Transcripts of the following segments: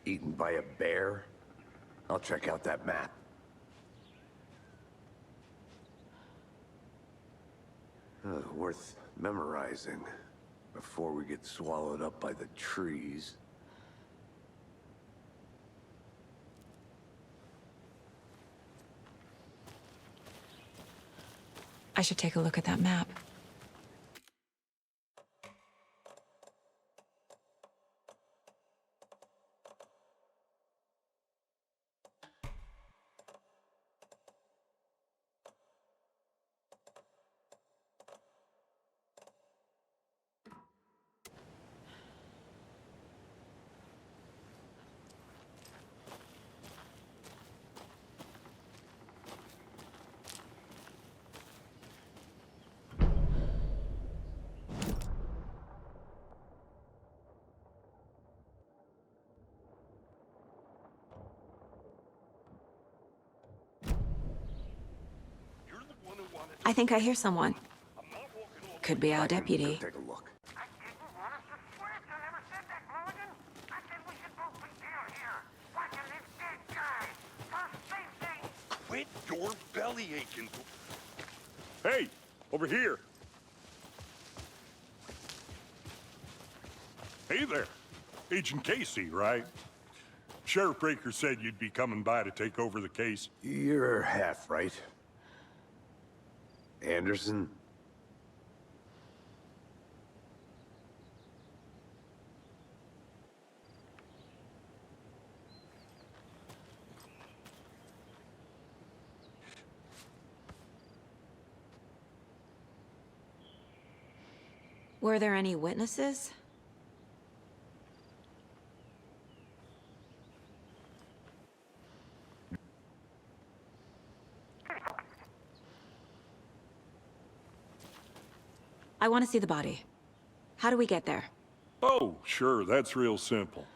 Eaten by a bear? I'll check out that map. Worth memorizing before we get swallowed up by the trees. I should take a look at that map. I think I hear someone. Could be our deputy. Take a look. I didn't want us to switch. I never said that, Mulligan. I said we should both be down here, watching this dead guy. First safety. Quit your belly aching. Hey, over here. Hey there. Agent Casey, right? Sheriff Breaker said you'd be coming by to take over the case. You're half right. Anderson? Were there any witnesses? I want to see the body. How do we get there? Oh, sure, that's real simple.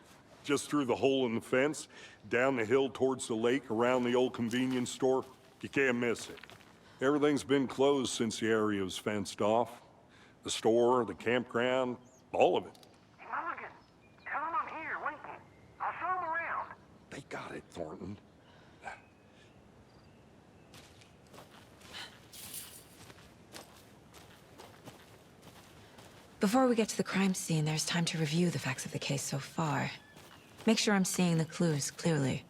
Just through the hole in the fence, down the hill towards the lake, around the old convenience store. You can't miss it. Everything's been closed since the area was fenced off. The store, the campground, all of it. Hey, Mulligan, tell him I'm here waiting. I'll show him around. They got it, Thornton. Before we get to the crime scene, there's time to review the facts of the case so far. Make sure I'm seeing the clues clearly.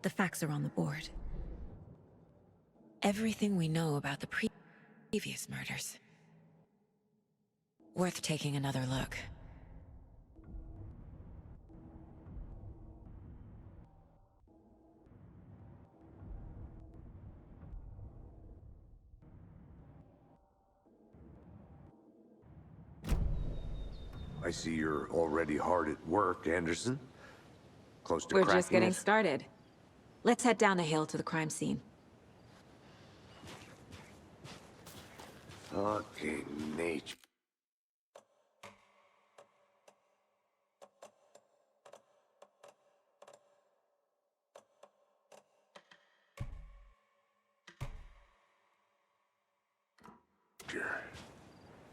The facts are on the board. Everything we know about the previous murders. Worth taking another look. I see you're already hard at work, Anderson. Close to We're cracking just getting it? started. Let's head down the hill to the crime scene. Fucking nature.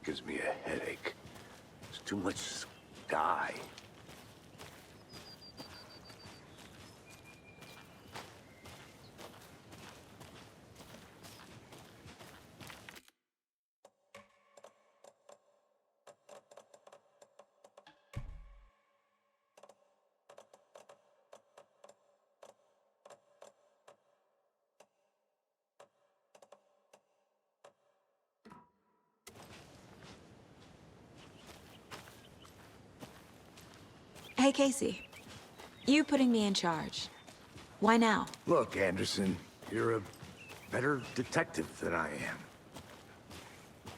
Gives me a headache. There's too much sky. Hey, Casey. You putting me in charge. Why now? Look, Anderson, you're a better detective than I am.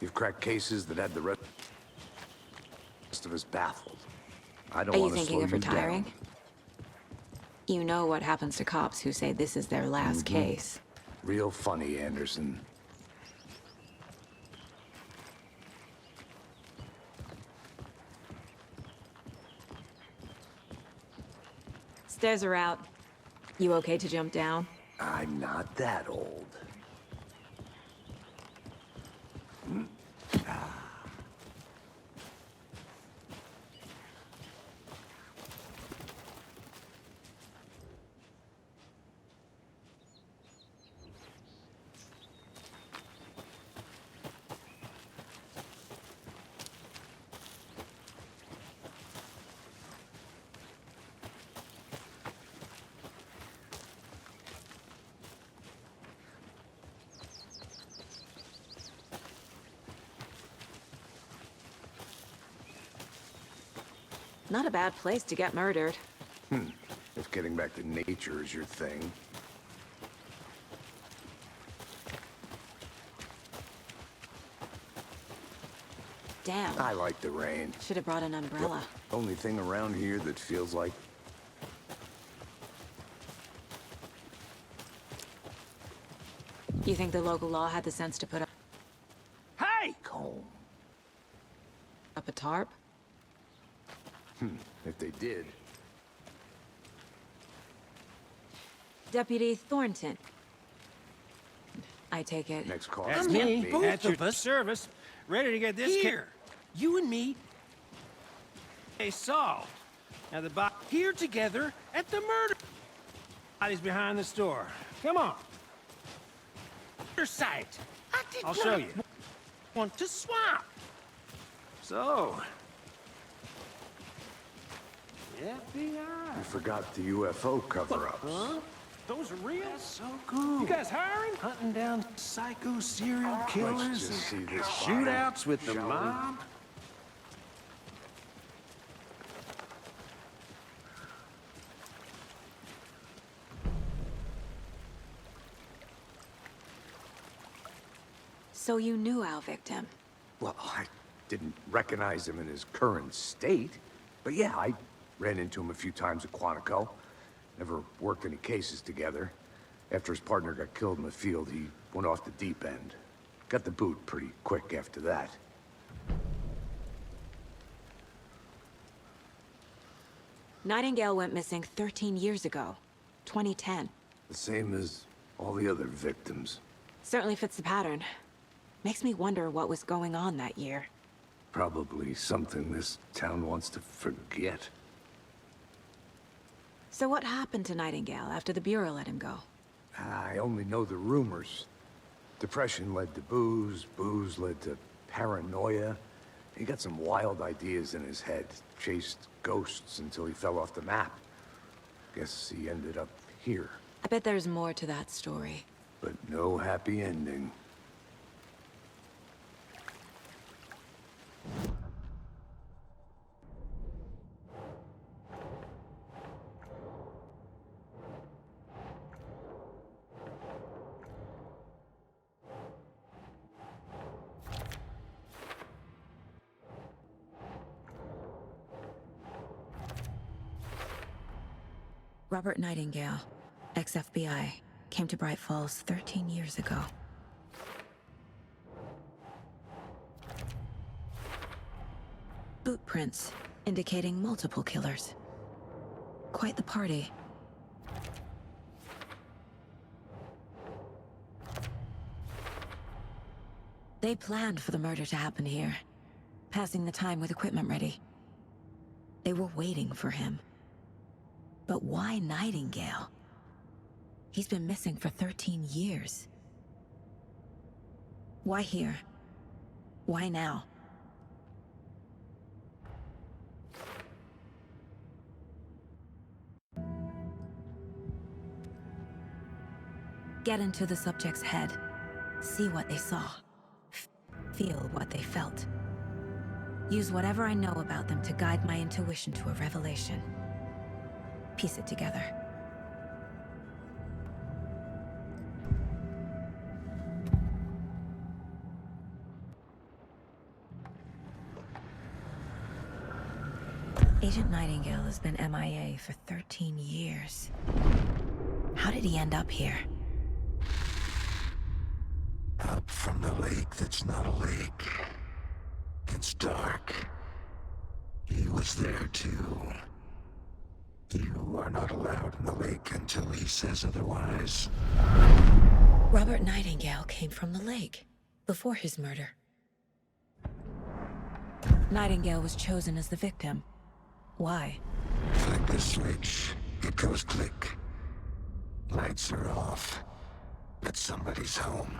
You've cracked cases that had the rest of us baffled. I don't Are you want to thinking slow of you retiring? down. You know what happens to cops who say this is their last case. Real funny, Anderson. Stairs are out. You okay to jump down? I'm not that old. Not a bad place to get murdered. If getting back to nature is your thing. Damn. I like the rain. Should have brought an umbrella. Only thing around here that feels like... You think the local law had the sense to put Hey! Comb. up a tarp? If they did. Deputy Thornton. I take it. Next call. That's is me, not at your service, ready to get this Here, you and me, case solved. Now the here together at the murder. Body's behind the store. Come on, your site. I did I'll not show you. want to swap. So, FBI. You forgot the UFO cover-ups. Huh? Those are real? So cool. You guys hiring? Hunting down psycho serial Let's killers just see and this shootouts with the shall we? mob. So you knew our victim. Well, I didn't recognize him in his current state. But yeah, I ran into him a few times at Quantico. Never worked any cases together. After his partner got killed in the field, he went off the deep end. Got the boot pretty quick after that. Nightingale went missing 13 years ago. 2010. The same as all the other victims. Certainly fits the pattern. Makes me wonder what was going on that year. Probably something this town wants to forget. So what happened to Nightingale after the Bureau let him go? I only know the rumors. Depression led to booze, booze led to paranoia. He got some wild ideas in his head, chased ghosts until he fell off the map. Guess he ended up here, I bet there's more to that story. but no happy ending. Robert Nightingale, ex-FBI, came to Bright Falls 13 years ago. Boot prints indicating multiple killers. Quite the party. They planned for the murder to happen here, passing the time with equipment ready. They were waiting for him. But why Nightingale? He's been missing for 13 years. Why here? Why now? Get into the subject's head. See what they saw. Feel what they felt. Use whatever I know about them to guide my intuition to a revelation. Piece it together. Agent Nightingale has been MIA for 13 years. How did he end up here? Up from the lake that's not a lake. It's dark. He was there too. You are not allowed in the lake until he says otherwise. Robert Nightingale came from the lake before his murder. Nightingale was chosen as the victim. Why? Flick the switch, it goes click. Lights are off. But somebody's home.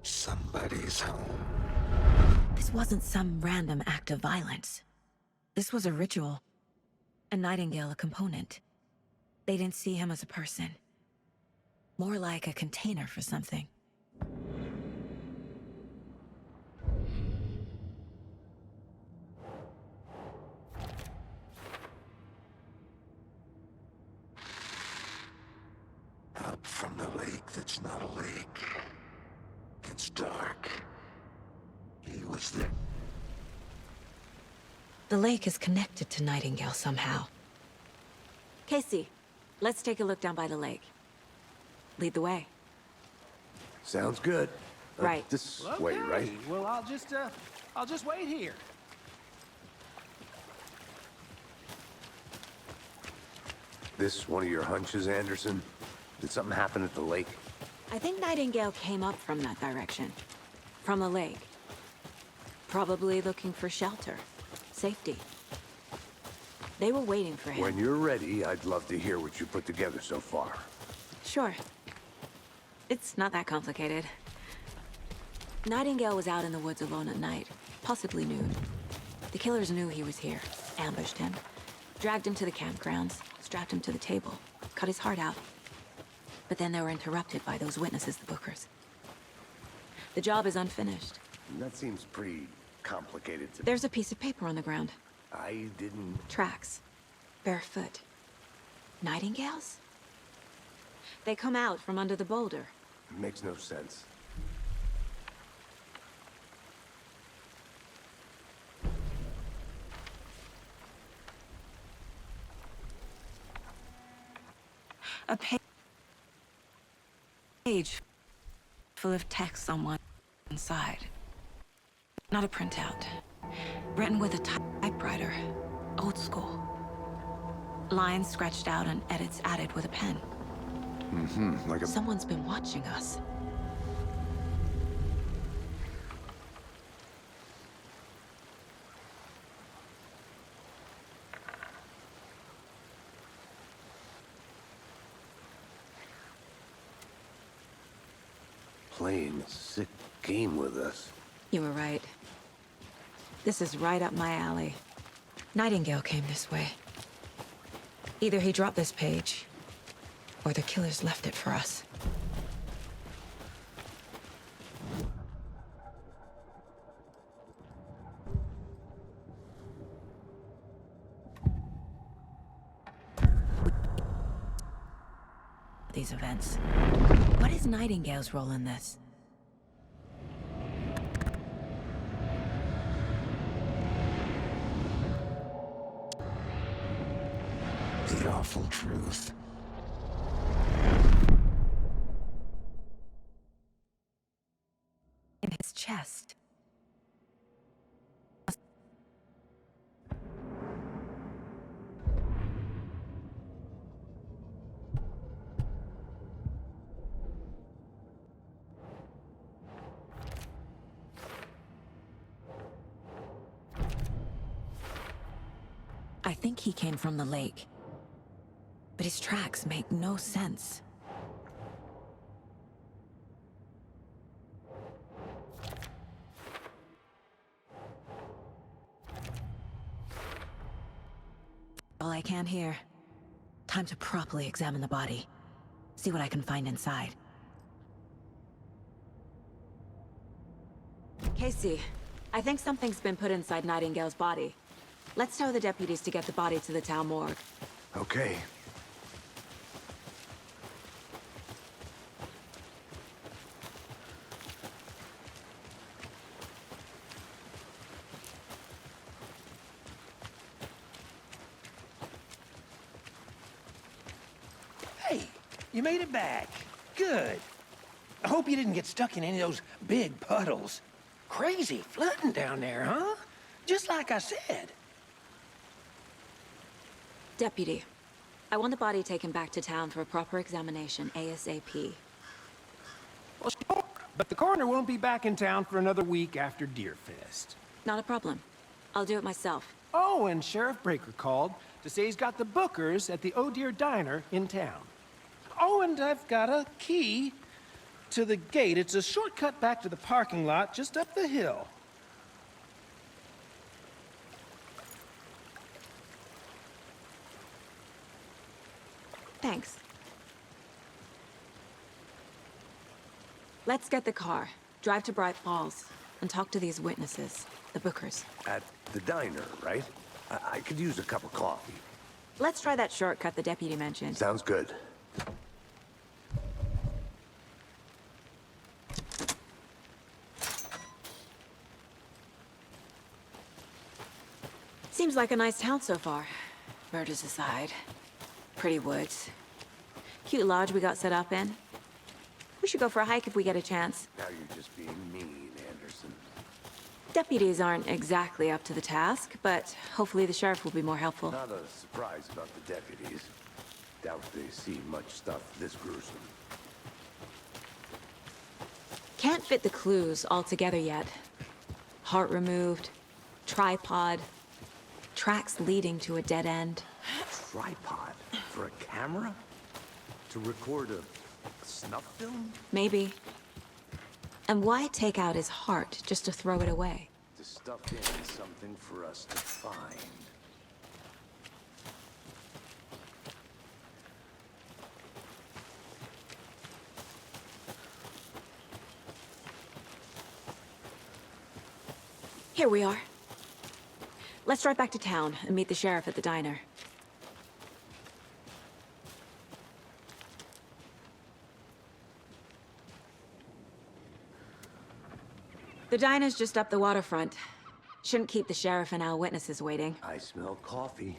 Somebody's home. This wasn't some random act of violence. This was a ritual. And Nightingale a component. They didn't see him as a person. More like a container for something. Up from the lake that's not a lake. It's dark. He was there. The lake is connected to Nightingale somehow. Casey, let's take a look down by the lake. Lead the way. Sounds good. Right. This Okay. way, right? Well, I'll just wait here. This one of your hunches, Anderson? Did something happen at the lake? I think Nightingale came up from that direction. From the lake. Probably looking for shelter. Safety. They were waiting for him. When you're ready, I'd love to hear what you put together so far. Sure. It's not that complicated. Nightingale was out in the woods alone at night, possibly nude. The killers knew he was here, ambushed him, dragged him to the campgrounds, strapped him to the table, cut his heart out. But then they were interrupted by those witnesses, the Bookers. The job is unfinished. That seems pretty complicated to me. There's a piece of paper on the ground. I didn't... Tracks. Barefoot. Nightingales? They come out from under the boulder. Makes no sense. A page full of text on one side. Not a printout. Written with a typewriter. Old school. Lines scratched out and edits added with a pen. Like a... Someone's been watching us. Playing a sick game with us. You were right. This is right up my alley. Nightingale came this way. Either he dropped this page, or the killers left it for us. These events. What is Nightingale's role in this? The awful truth. In his chest. I think he came from the lake. But his tracks make no sense. All I can here. Time to properly examine the body. See what I can find inside. Casey, I think something's been put inside Nightingale's body. Let's tell the deputies to get the body to the town morgue. Okay. Hey, you made it back. Good. I hope you didn't get stuck in any of those big puddles. Crazy flooding down there, huh? Just like I said. Deputy, I want the body taken back to town for a proper examination, ASAP. Well, sure, but the coroner won't be back in town for another week after Deerfest. Not a problem. I'll do it myself. Oh, and Sheriff Breaker called to say he's got the bookers at the Oh Dear Diner in town. Oh, and I've got a key to the gate. It's a shortcut back to the parking lot just up the hill. Thanks. Let's get the car, drive to Bright Falls, and talk to these witnesses, the bookers. At the diner, right? I could use a cup of coffee. Let's try that shortcut the deputy mentioned. Sounds good. Seems like a nice town so far. Murders aside. Pretty woods. Cute lodge we got set up in. We should go for a hike if we get a chance. Now you're just being mean, Anderson. Deputies aren't exactly up to the task, but hopefully the sheriff will be more helpful. Not a surprise about the deputies. Doubt they see much stuff this gruesome. Can't fit the clues all together yet. Heart removed, tripod, tracks leading to a dead end. Tripod? For a camera? To record a snuff film? Maybe. And why take out his heart just to throw it away? To stuff in something for us to find. Here we are. Let's drive back to town and meet the sheriff at the diner. The diner's just up the waterfront. Shouldn't keep the sheriff and our witnesses waiting. I smell coffee.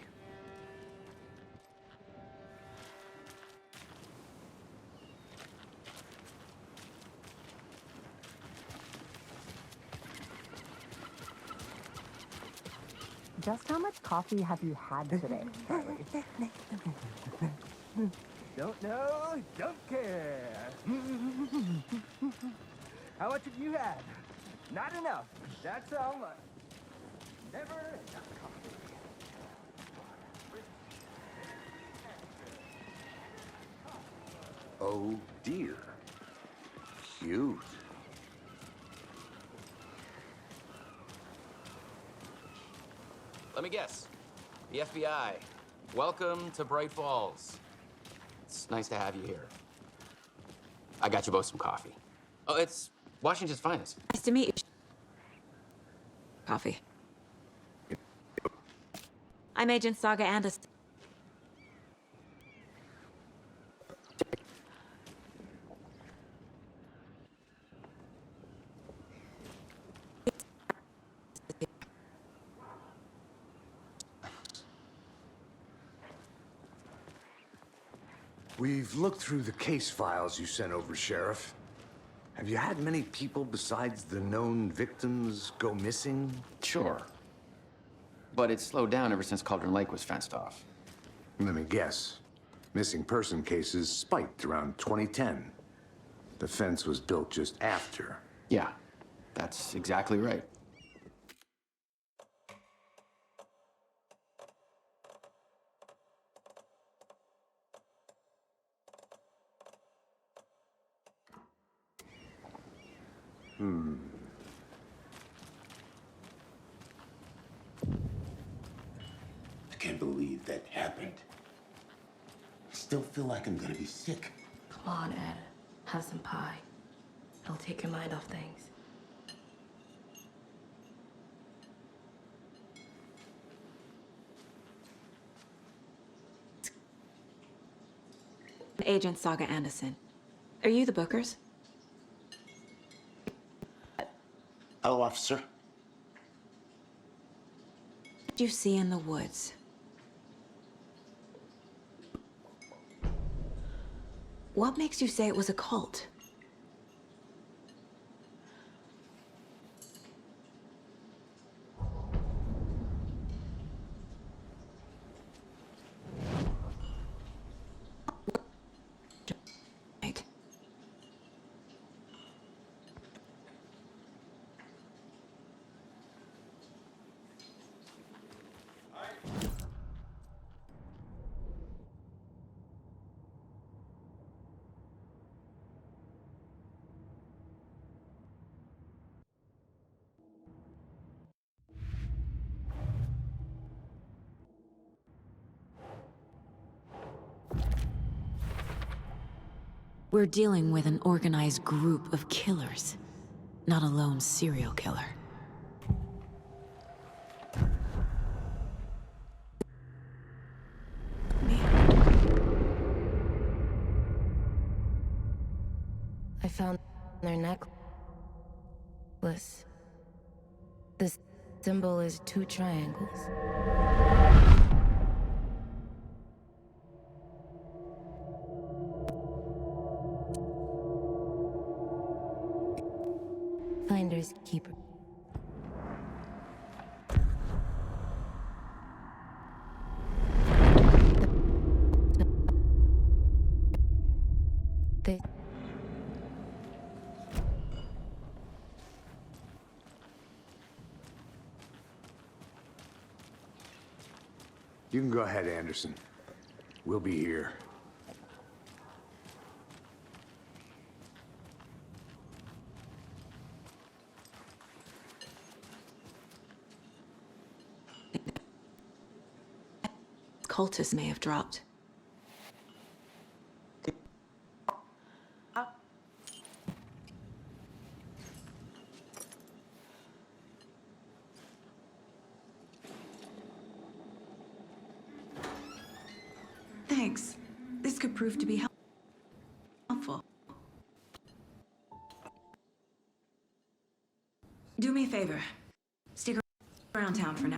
Just how much coffee have you had today, Charlie? Don't know, don't care. How much have you had? Not enough. That's all. Never enough coffee. Oh dear. Cute. Let me guess. The FBI. Welcome to Bright Falls. It's nice to have you here. I got you both some coffee. Oh, it's Washington's finest. Nice to meet you. Coffee. I'm Agent Saga Anderson. We've looked through the case files you sent over, Sheriff. Have you had many people besides the known victims go missing? Sure. But it's slowed down ever since Cauldron Lake was fenced off. Let me guess. Missing person cases spiked around 2010. The fence was built just after. Yeah, that's exactly right. I can't believe that happened. I still feel like I'm gonna be sick. Come on, Ed. Have some pie. It'll take your mind off things. Agent Saga Anderson. Are you the bookers? Hello, officer. What did you see in the woods? What makes you say it was a cult? We're dealing with an organized group of killers, not a lone serial killer. I found their necklace. The symbol is 2 triangles. Finders keeper. They You can go ahead, Anderson. We'll be here. Cultists may have dropped. Thanks. This could prove to be helpful. Do me a favor. Stick around town for now.